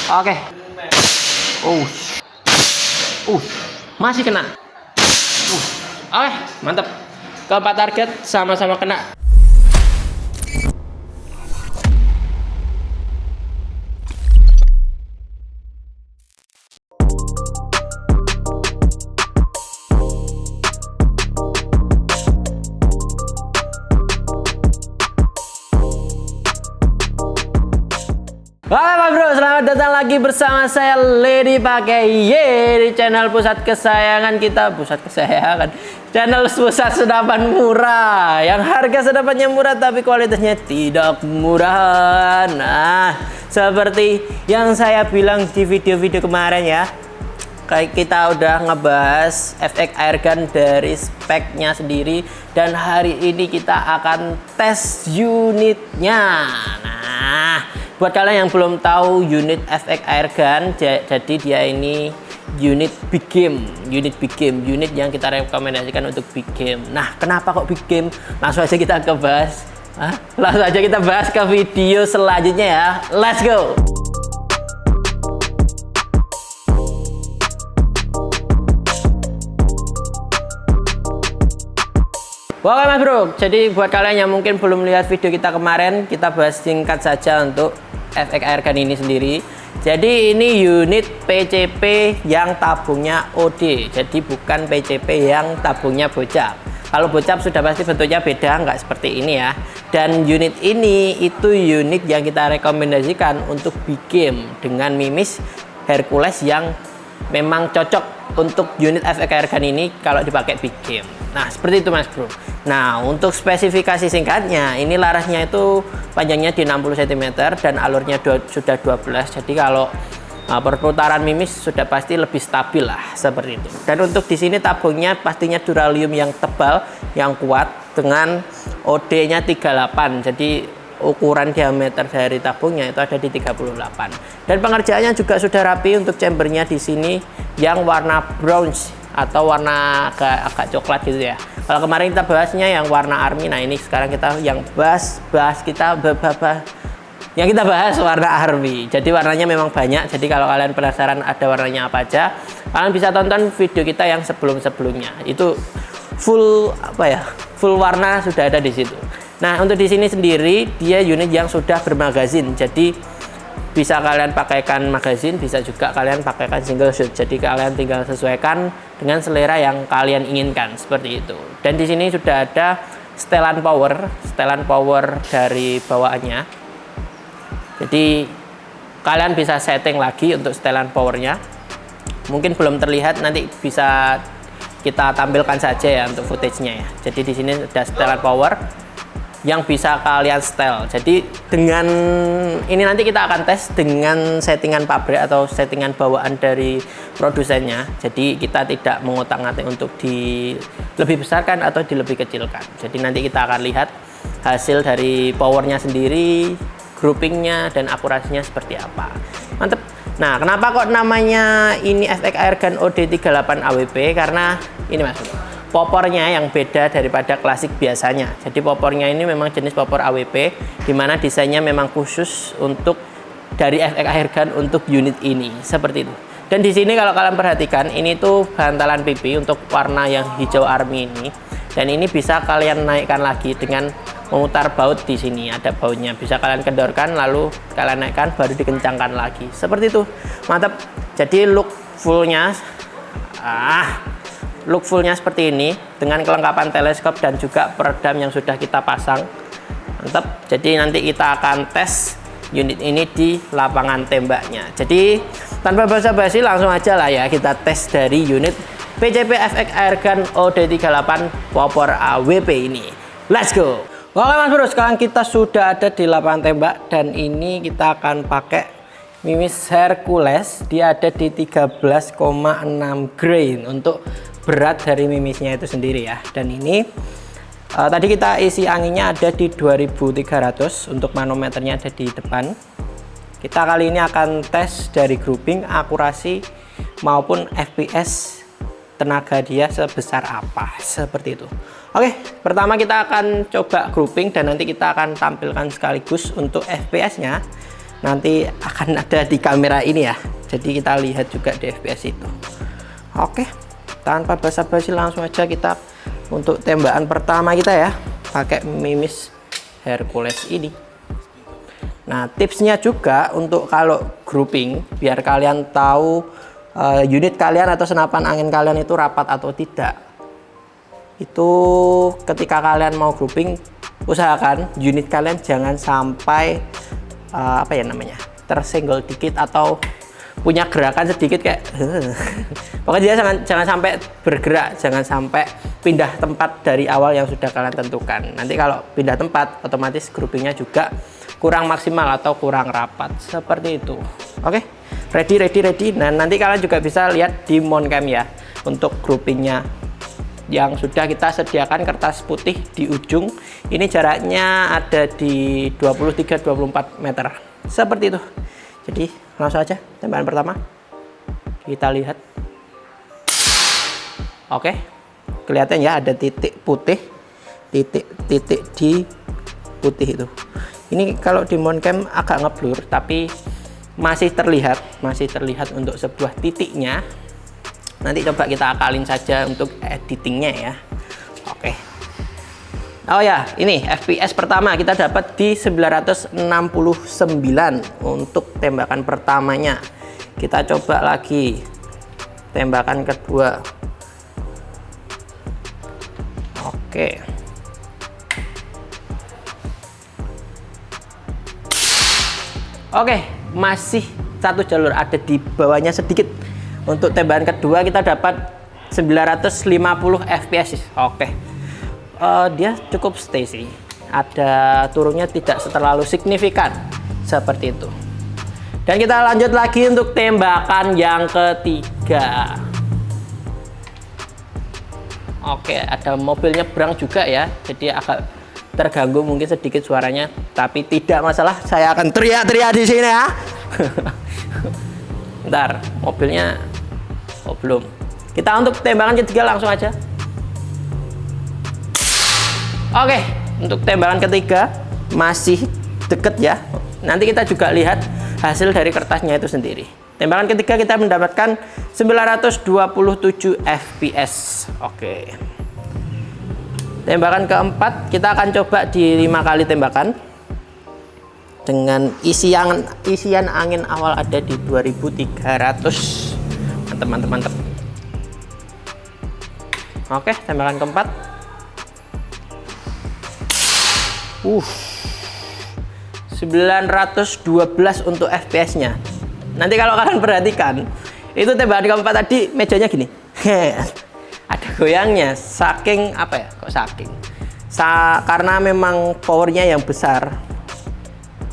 Oke. Masih kena. Oke, mantap. Keempat target sama-sama kena. Halo Mas Bro, selamat datang lagi bersama saya Lady Pakai di channel pusat kesayangan kita. Channel pusat sedapan murah, yang harga sedapannya murah tapi kualitasnya tidak murah. Nah, seperti yang saya bilang di video-video kemarin ya, kayak kita udah ngebahas FX Airgun dari speknya sendiri, dan hari ini kita akan tes unitnya. Nah, buat kalian yang belum tahu unit FX Airgun, jadi dia ini unit big game, unit yang kita rekomendasikan untuk big game. Nah, kenapa kok big game? Langsung aja kita bahas ke video selanjutnya ya. Let's go. Oke Mas Bro, jadi buat kalian yang mungkin belum lihat video kita kemarin, kita bahas singkat saja untuk FX Airgun ini sendiri. Jadi ini unit PCP yang tabungnya OD, jadi bukan PCP yang tabungnya bocap. Kalau bocap sudah pasti bentuknya beda, nggak seperti ini ya. Dan unit ini itu unit yang kita rekomendasikan untuk big game dengan mimis Hercules yang memang cocok untuk unit FX Airgun ini kalau dipakai big game. Nah, seperti itu Mas Bro. Nah, untuk spesifikasi singkatnya, ini larasnya itu panjangnya di 60 cm dan alurnya sudah 12. Jadi kalau perputaran mimis sudah pasti lebih stabil lah, seperti itu. Dan untuk di sini tabungnya pastinya duralium yang tebal, yang kuat dengan OD-nya 38. Jadi ukuran diameter dari tabungnya itu ada di 38. Dan pengerjaannya juga sudah rapi. Untuk chambernya di sini yang warna bronze atau warna agak coklat gitu ya. Kalau kemarin kita bahasnya yang warna army, nah ini sekarang kita yang yang kita bahas warna army. Jadi warnanya memang banyak. Jadi kalau kalian penasaran ada warnanya apa aja, kalian bisa tonton video kita yang sebelumnya. Itu full full warna sudah ada di situ. Nah, untuk di sini sendiri dia unit yang sudah bermagazin. Jadi bisa kalian pakaikan magazin, bisa juga kalian pakaikan single shot. Jadi kalian tinggal sesuaikan dengan selera yang kalian inginkan, seperti itu. Dan di sini sudah ada setelan power dari bawaannya. Jadi kalian bisa setting lagi untuk setelan powernya. Mungkin belum terlihat, nanti bisa kita tampilkan saja ya untuk footage-nya ya. Jadi di sini ada setelan power yang bisa kalian setel. Jadi dengan ini nanti kita akan tes dengan settingan pabrik atau settingan bawaan dari produsennya. Jadi kita tidak mengotak-ngatik untuk lebih besarkan atau lebih kecilkan. Jadi nanti kita akan lihat hasil dari powernya sendiri, groupingnya dan akurasinya seperti apa. Mantep. Nah, kenapa kok namanya ini FX Airgun OD38 AWP? Karena ini Mas, popornya yang beda daripada klasik biasanya. Jadi popornya ini memang jenis popor AWP, dimana desainnya memang khusus untuk dari FX Airgun untuk unit ini, seperti itu. Dan di sini kalau kalian perhatikan, ini tuh bantalan pipi untuk warna yang hijau army ini. Dan ini bisa kalian naikkan lagi dengan memutar baut. di sini ada bautnya, bisa kalian kendorkan lalu kalian naikkan baru dikencangkan lagi, seperti itu. Mantap. Jadi look fullnya seperti ini dengan kelengkapan teleskop dan juga peredam yang sudah kita pasang. Mantap. Jadi nanti kita akan tes unit ini di lapangan tembaknya. Jadi tanpa basa-basi langsung aja lah ya, kita tes dari unit PCP FX Airgun OD38 popor AWP ini. Let's go. Oke Mas Bro, sekarang kita sudah ada di lapangan tembak dan ini kita akan pakai mimis Hercules. Dia ada di 13,6 grain untuk berat dari mimisnya itu sendiri ya. Dan ini tadi kita isi anginnya ada di 2300, untuk manometernya ada di depan. Kita kali ini akan tes dari grouping, akurasi maupun FPS tenaga dia sebesar apa, seperti itu. Oke, pertama kita akan coba grouping dan nanti kita akan tampilkan sekaligus untuk FPS nya. nanti akan ada di kamera ini ya. Jadi kita lihat juga di FPS itu. Oke, tanpa basa-basi langsung aja kita untuk tembakan pertama kita ya, pakai Mimis Hercules ini. Nah, tipsnya juga untuk kalau grouping, biar kalian tahu unit kalian atau senapan angin kalian itu rapat atau tidak. Itu ketika kalian mau grouping, usahakan unit kalian jangan sampai tersenggol dikit atau punya gerakan sedikit kayak pokoknya jangan sampai bergerak, jangan sampai pindah tempat dari awal yang sudah kalian tentukan. Nanti kalau pindah tempat otomatis groupingnya juga kurang maksimal atau kurang rapat seperti itu. Oke, ready. Nah, nanti kalian juga bisa lihat di Moncam ya untuk groupingnya yang sudah kita sediakan kertas putih di ujung. Ini jaraknya ada di 23-24 meter seperti itu. Jadi langsung aja tembakan pertama kita lihat. Oke, kelihatan ya ada titik putih, titik di putih itu. Ini kalau di Moncam agak ngeblur, tapi masih terlihat untuk sebuah titiknya. Nanti coba kita akalin saja untuk editingnya ya. Oke. Oh ya, ini FPS pertama kita dapat di 969 untuk tembakan pertamanya. Kita coba lagi tembakan kedua. Oke. Oke, masih satu jalur, ada di bawahnya sedikit. Untuk tembakan kedua kita dapat 950 fps. Oke, dia cukup stay sih, ada turunnya tidak terlalu signifikan seperti itu. Dan kita lanjut lagi untuk tembakan yang ketiga. Oke, ada mobil nyebrang juga ya, jadi agak terganggu mungkin sedikit suaranya, tapi tidak masalah, saya akan teriak-teriak di sini ya. Bentar, mobilnya belum. Kita untuk tembakan ketiga langsung aja. Oke, untuk tembakan ketiga masih deket ya. Nanti kita juga lihat hasil dari kertasnya itu sendiri. Tembakan ketiga kita mendapatkan 927 fps. Oke. Tembakan keempat kita akan coba di 5 kali tembakan dengan isian angin awal ada di 2300. Mantap. Oke, tembakan keempat. 912 untuk FPS-nya. Nanti kalau kalian perhatikan, itu tembakan keempat tadi mejanya gini. Ada goyangnya, saking karena memang powernya yang besar,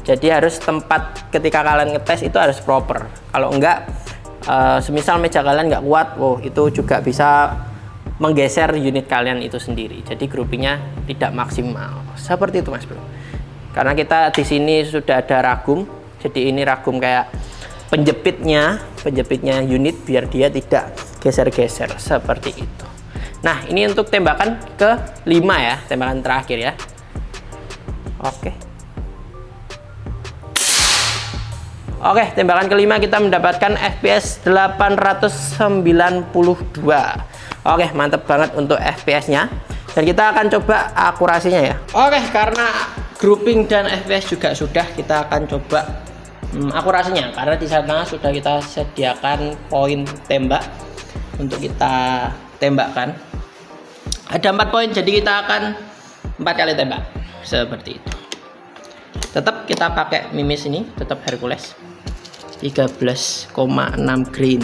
jadi harus tempat ketika kalian ngetes itu harus proper. Kalau enggak, semisal meja kalian nggak kuat, itu juga bisa menggeser unit kalian itu sendiri, jadi groupingnya tidak maksimal seperti itu mas bro. Karena kita di sini sudah ada ragum, jadi ini ragum kayak penjepitnya unit biar dia tidak geser-geser seperti itu. Nah, ini untuk tembakan ke-5 ya, tembakan terakhir ya. Oke, tembakan ke-5 kita mendapatkan FPS 892. Oke, mantap banget untuk FPS-nya. Dan kita akan coba akurasinya ya. Oke, karena grouping dan FPS juga sudah, kita akan coba akurasinya. Karena di sana sudah kita sediakan poin tembak untuk kita tembakkan. Ada 4 poin, jadi kita akan 4 kali tembak seperti itu. Tetap kita pakai Mimis ini, tetap Hercules 13,6 grain.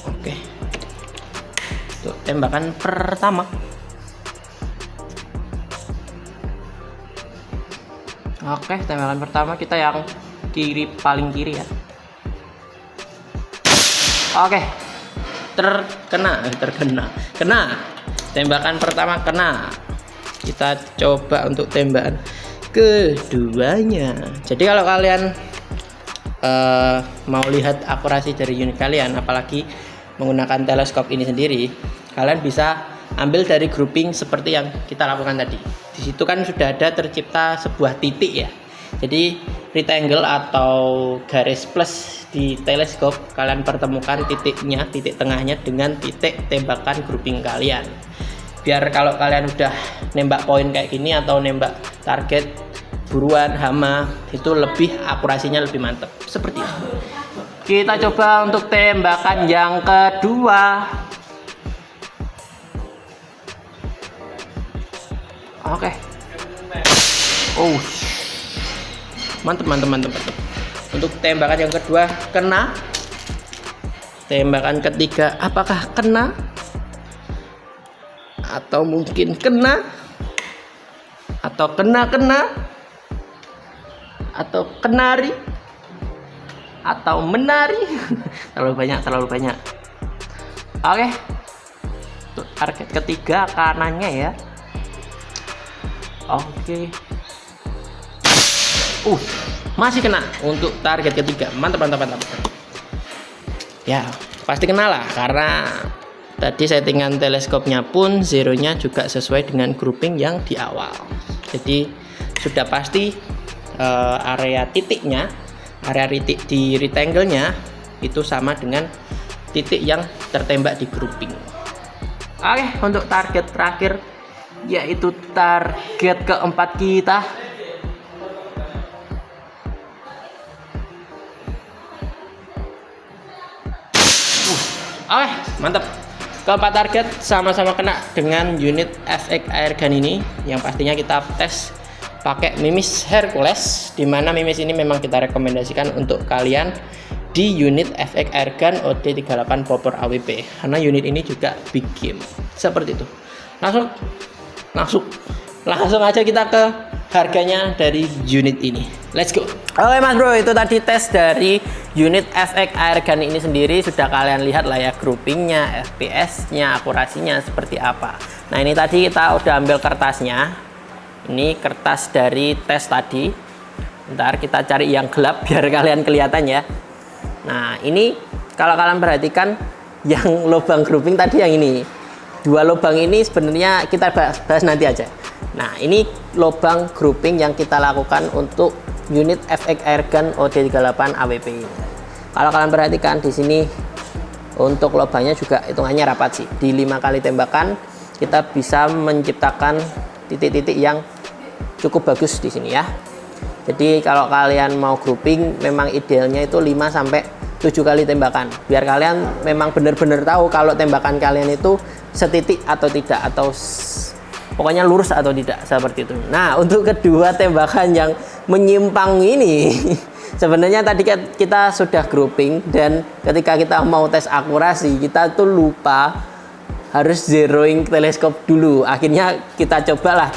Oke, untuk tembakan pertama. Oke, tembakan pertama kita yang paling kiri ya. Oke, kena. Tembakan pertama kena. Kita coba untuk tembakan keduanya. Jadi kalau kalian mau lihat akurasi dari unit kalian, apalagi menggunakan teleskop ini sendiri, kalian bisa ambil dari grouping seperti yang kita lakukan tadi. Di situ kan sudah ada tercipta sebuah titik ya. Jadi rectangle atau garis plus di teleskop, kalian pertemukan titiknya, titik tengahnya dengan titik tembakan grouping kalian. Biar kalau kalian udah nembak poin kayak gini atau nembak target buruan hama itu lebih akurasinya lebih mantap. Seperti itu. Kita coba untuk tembakan yang kedua. Oke. Oh. Mantap. Untuk tembakan yang kedua kena. Tembakan ketiga apakah kena? Atau mungkin kena? Atau kena? Atau kenari? Atau menari? terlalu banyak. Oke. Untuk target ketiga kanannya ya. Oke. Masih kena untuk target ketiga. Mantap. Ya, pasti kena lah karena tadi settingan teleskopnya pun zeronya juga sesuai dengan grouping yang di awal. Jadi sudah pasti area titiknya, area titik di rectangle-nya itu sama dengan titik yang tertembak di grouping. Oke, untuk target terakhir yaitu target keempat kita. Oke, mantap. Keempat target sama-sama kena dengan unit FX Airgun ini, yang pastinya kita tes pakai Mimis Hercules, dimana Mimis ini memang kita rekomendasikan untuk kalian di unit FX Airgun OD38 Popor AWP karena unit ini juga big game. Seperti itu. Langsung aja kita ke harganya dari unit ini. Let's go. Oke Mas Bro, itu tadi tes dari unit FX Airgun ini sendiri. Sudah kalian lihat lah ya groupingnya, FPS-nya, akurasinya seperti apa. Nah ini tadi kita udah ambil kertasnya. Ini kertas dari tes tadi. Ntar kita cari yang gelap biar kalian kelihatan ya. Nah ini kalau kalian perhatikan yang lubang grouping tadi yang ini. Dua lubang ini sebenarnya kita bahas nanti aja. Nah ini lubang grouping yang kita lakukan untuk unit FX Airgun OD38 AWP ini. Kalau kalian perhatikan di sini untuk lubangnya juga hitungannya rapat sih. Di 5 kali tembakan kita bisa menciptakan titik-titik yang cukup bagus di sini ya. Jadi kalau kalian mau grouping memang idealnya itu 5 sampai 7 kali tembakan. Biar kalian memang benar-benar tahu kalau tembakan kalian itu setitik atau tidak, atau pokoknya lurus atau tidak, seperti itu. Nah untuk kedua tembakan yang menyimpang ini sebenarnya tadi kita sudah grouping, dan ketika kita mau tes akurasi kita tuh lupa harus zeroing teleskop dulu. Akhirnya kita cobalah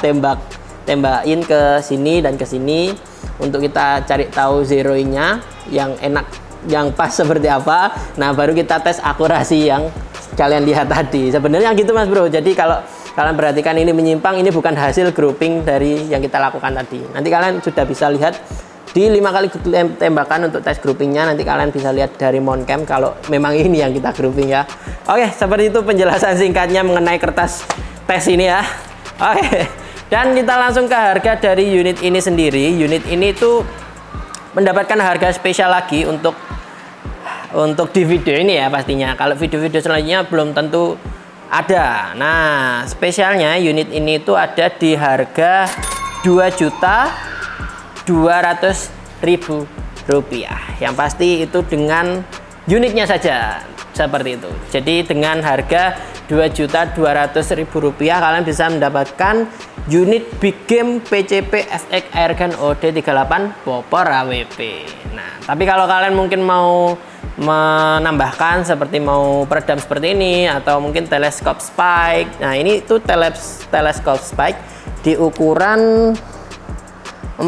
tembakin ke sini dan ke sini untuk kita cari tahu zeroingnya yang enak, yang pas seperti apa. Nah baru kita tes akurasi yang kalian lihat tadi. Sebenarnya gitu Mas Bro. Jadi kalau kalian perhatikan ini menyimpang, ini bukan hasil grouping dari yang kita lakukan tadi. Nanti kalian sudah bisa lihat di 5 kali tembakan untuk tes groupingnya. Nanti kalian bisa lihat dari mount cam kalau memang ini yang kita grouping ya. Oke, seperti itu penjelasan singkatnya mengenai kertas tes ini ya. Oke, dan kita langsung ke harga dari unit ini sendiri. Unit ini tuh mendapatkan harga spesial lagi untuk di video ini ya pastinya. Kalau video-video selanjutnya belum tentu ada. Nah spesialnya unit ini tuh ada di harga Rp2.200.000. Yang pasti itu dengan unitnya saja seperti itu. Jadi dengan harga Rp2.200.000 kalian bisa mendapatkan unit big game PCP FX Airgun OD38 Popor AWP. Nah tapi kalau kalian mungkin mau menambahkan seperti mau peredam seperti ini, atau mungkin teleskop spike. Nah ini tuh teleskop spike di ukuran 4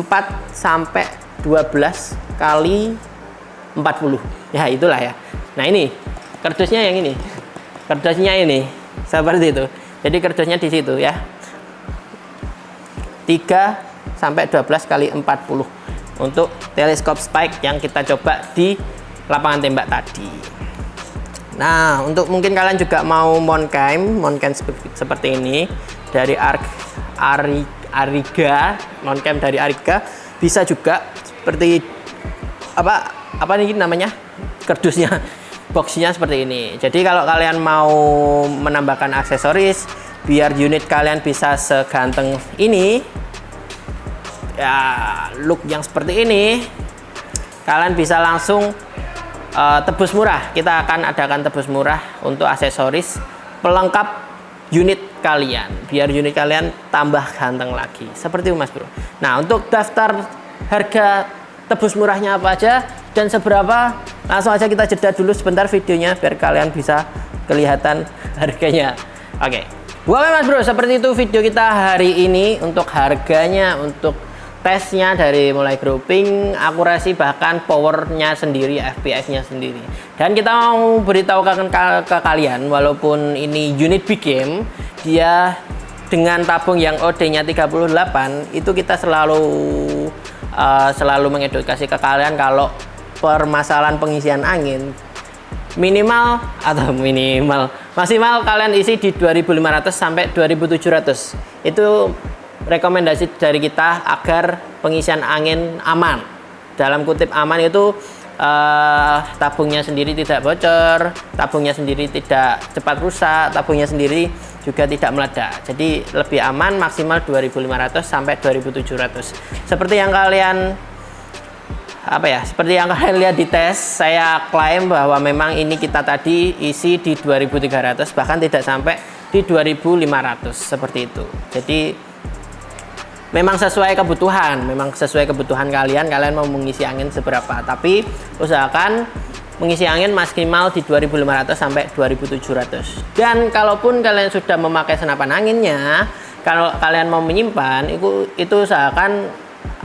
sampai 12 kali 40. Ya itulah ya. Nah ini kardusnya yang ini. Kardusnya ini seperti itu. Jadi kardusnya di situ ya. 3 sampai 12 kali 40 untuk teleskop spike yang kita coba di lapangan tembak tadi. Nah untuk mungkin kalian juga mau mount cam seperti ini dari Ariga, non-cam dari Ariga, bisa juga seperti apa ini namanya, kardusnya, boxnya seperti ini. Jadi kalau kalian mau menambahkan aksesoris biar unit kalian bisa seganteng ini ya, look yang seperti ini, kalian bisa langsung tebus murah. Kita akan adakan tebus murah untuk aksesoris pelengkap unit kalian, biar unit kalian tambah ganteng lagi, seperti itu Mas Bro. Nah, untuk daftar harga tebus murahnya apa aja dan seberapa, langsung aja kita jeda dulu sebentar videonya biar kalian bisa kelihatan harganya. Oke, Mas Bro, seperti itu video kita hari ini. Untuk harganya, untuk tesnya dari mulai grouping, akurasi, bahkan powernya sendiri, FPS-nya sendiri. Dan kita mau beritahukan ke kalian, walaupun ini unit big game, dia dengan tabung yang OD-nya 38, itu kita selalu mengedukasi ke kalian kalau permasalahan pengisian angin maksimal kalian isi di 2500 sampai 2700. Itu rekomendasi dari kita agar pengisian angin aman. Dalam kutip aman itu tabungnya sendiri tidak bocor, tabungnya sendiri tidak cepat rusak, tabungnya sendiri juga tidak meledak. Jadi lebih aman, maksimal 2500 sampai 2700. Seperti yang kalian lihat di tes, saya klaim bahwa memang ini kita tadi isi di 2300, bahkan tidak sampai di 2500 seperti itu. Jadi memang sesuai kebutuhan kalian mau mengisi angin seberapa, tapi usahakan mengisi angin maksimal di 2500 sampai 2700. Dan kalaupun kalian sudah memakai senapan anginnya, kalau kalian mau menyimpan itu usahakan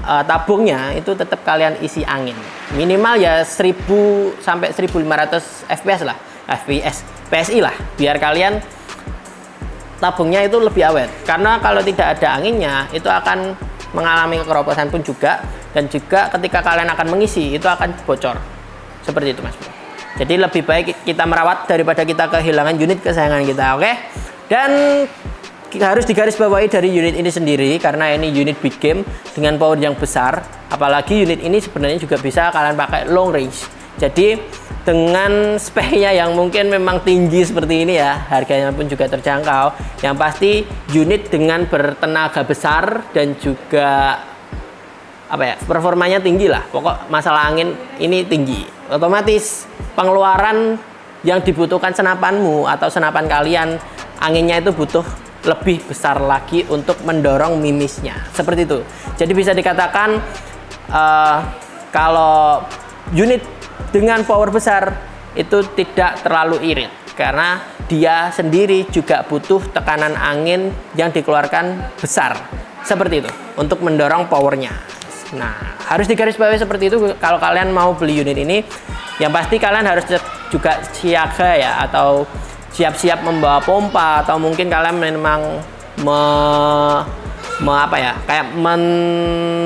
tabungnya itu tetap kalian isi angin minimal ya 1000 sampai 1500 fps lah, PSI lah, biar kalian tabungnya itu lebih awet. Karena kalau tidak ada anginnya itu akan mengalami kekeroposan pun juga, dan juga ketika kalian akan mengisi itu akan bocor seperti itu Mas Bro. Jadi lebih baik kita merawat daripada kita kehilangan unit kesayangan kita. Oke, dan harus digarisbawahi dari unit ini sendiri, karena ini unit big game dengan power yang besar. Apalagi unit ini sebenarnya juga bisa kalian pakai long range. Jadi dengan speknya yang mungkin memang tinggi seperti ini ya, harganya pun juga terjangkau. Yang pasti unit dengan bertenaga besar dan juga performanya tinggi lah. Pokok masalah angin ini tinggi. Otomatis pengeluaran yang dibutuhkan senapanmu atau senapan kalian, anginnya itu butuh lebih besar lagi untuk mendorong mimisnya, seperti itu. Jadi bisa dikatakan kalau unit dengan power besar itu tidak terlalu irit, karena dia sendiri juga butuh tekanan angin yang dikeluarkan besar, seperti itu, untuk mendorong powernya. Nah, harus digarisbawahi seperti itu kalau kalian mau beli unit ini. Yang pasti kalian harus juga siaga ya, atau siap-siap membawa pompa, atau mungkin kalian memang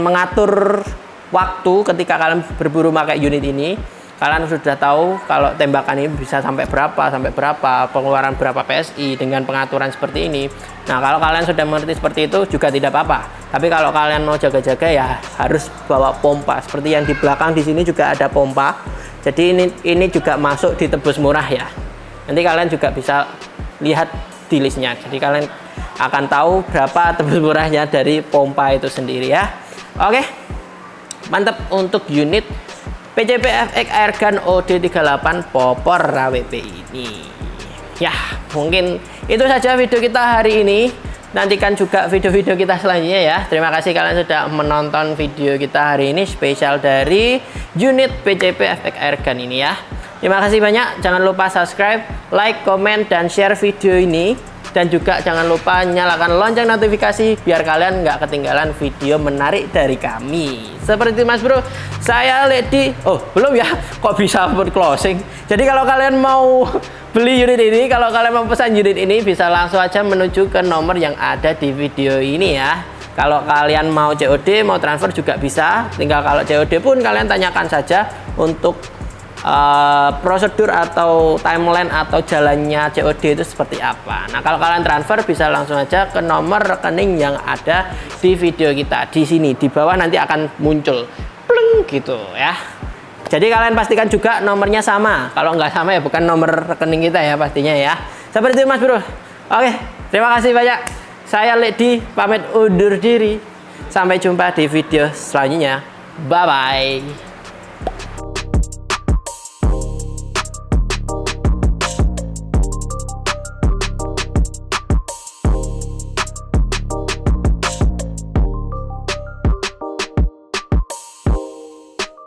mengatur waktu ketika kalian berburu pakai unit ini. Kalian sudah tahu kalau tembakan ini bisa sampai berapa, pengeluaran berapa PSI dengan pengaturan seperti ini. Nah, kalau kalian sudah mengerti seperti itu juga tidak apa-apa. Tapi kalau kalian mau jaga-jaga ya harus bawa pompa. Seperti yang di belakang di sini juga ada pompa. Jadi ini juga masuk di tebus murah ya. Nanti kalian juga bisa lihat di listnya. Jadi kalian akan tahu berapa tebus murahnya dari pompa itu sendiri ya. Oke, mantap untuk unit PCP FX Airgun OD38 Popor AWP ini. Ya, mungkin itu saja video kita hari ini. Nantikan juga video-video kita selanjutnya ya. Terima kasih kalian sudah menonton video kita hari ini spesial dari unit PCP FX Airgun ini ya. Terima kasih banyak. Jangan lupa subscribe, like, komen, dan share video ini. Dan juga jangan lupa nyalakan lonceng notifikasi biar kalian nggak ketinggalan video menarik dari kami. Seperti itu Mas Bro, saya Lady. Oh belum ya, kok bisa closing. Jadi kalau kalian mau beli unit ini, kalau kalian mau pesan unit ini, bisa langsung aja menuju ke nomor yang ada di video ini ya. Kalau kalian mau COD, mau transfer juga bisa. Tinggal kalau COD pun kalian tanyakan saja untuk prosedur atau timeline atau jalannya COD itu seperti apa. Nah, kalau kalian transfer bisa langsung aja ke nomor rekening yang ada di video kita di sini. Di bawah nanti akan muncul pleng gitu ya. Jadi kalian pastikan juga nomornya sama. Kalau nggak sama ya bukan nomor rekening kita ya pastinya ya. Seperti itu Mas Bro. Oke, terima kasih banyak. Saya Ledi pamit undur diri. Sampai jumpa di video selanjutnya. Bye bye.